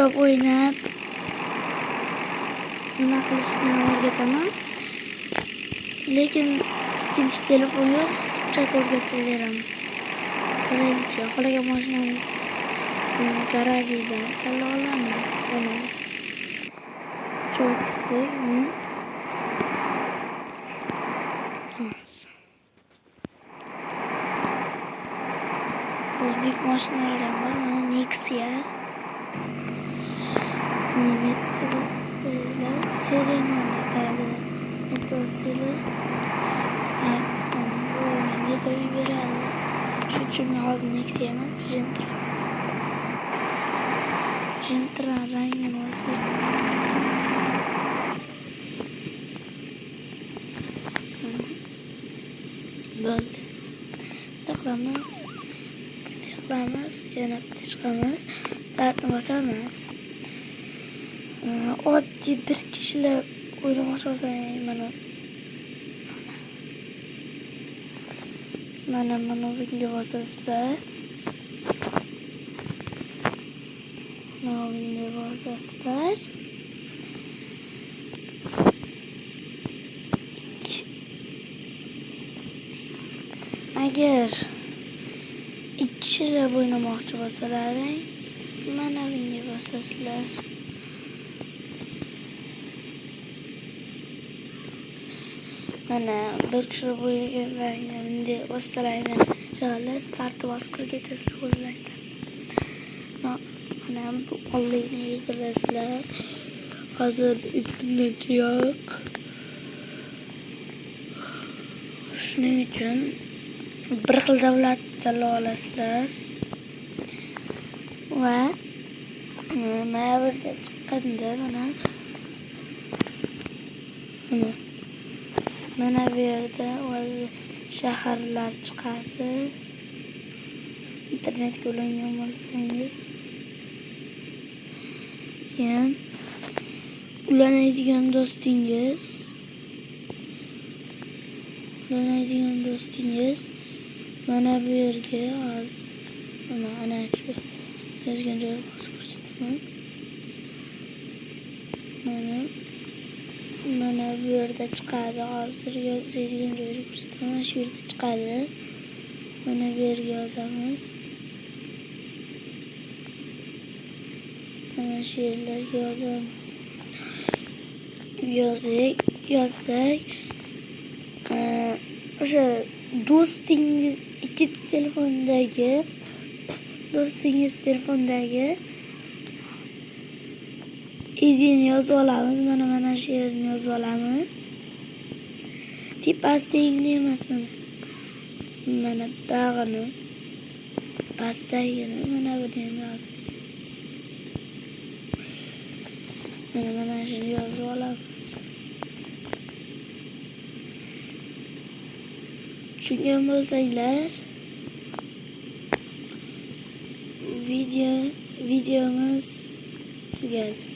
ushlab o'ynab nima qilishni o'rgataman. Lekin ikkinchi telefon yo'q, shunchaki o'rgataveraman. Birinchi xohlagan mashinamiz garajidan tanlab olamiz. Buni cho'zgisi men o'zbek mashinalari ham bor. Mana Nexia. Metrosilar, Serena'da metrosilar. Menga qo'yib beradi. Shuning uchun men hozir Nexia emas, Gentra rangini o'zgartiramiz. Bo'ldi. Qilamiz, yana bitta chiqamiz. Startni bosamiz. Oddiy bir kishilar o'ynamoqchi bo'lsangiz mana bunga bosasizlar. Bunga bosasizlar. Agar ikki kishilar o'ynamoqchi bo'lsalaring, mana bunga bosasizlar. Mana bir kishi o'ynaganlarga bunday bossalaring, inshaalloh startni bosib ketasizlar o'zlaringdan. Mana bu onlayniga kirasizlar. Hozir internet yo'q. Shuning uchun bir xil davlat tanlab olasizlar. Va mana bu yerda chiqqanda mana bu yerda o'zi shaharlar chiqadi. Internetga ulangan bo'lsangiz, keyin ulanadigan do'stingiz mana bu yerga hozir ana shu yozgan joyga bosib ko'rsataman. Mana bu yerda chiqadi. Hozir yozadigan joyga ko'rsataman. Mana shu yerda chiqadi. Mana bu yerga yozamiz. Mana shu yerlarga yozamiz. Yozsak o'sha do'stingiz ikkinchi telefondagi idini yozib olamiz. Mana shu yerni yozib olamiz. Tepasdagini emas, mana bag'ini, pastdagini, mana buni ham yozamiz. Mana shuni yozib olamiz. Tushungan bo'lsanglar, videomiz tugadi.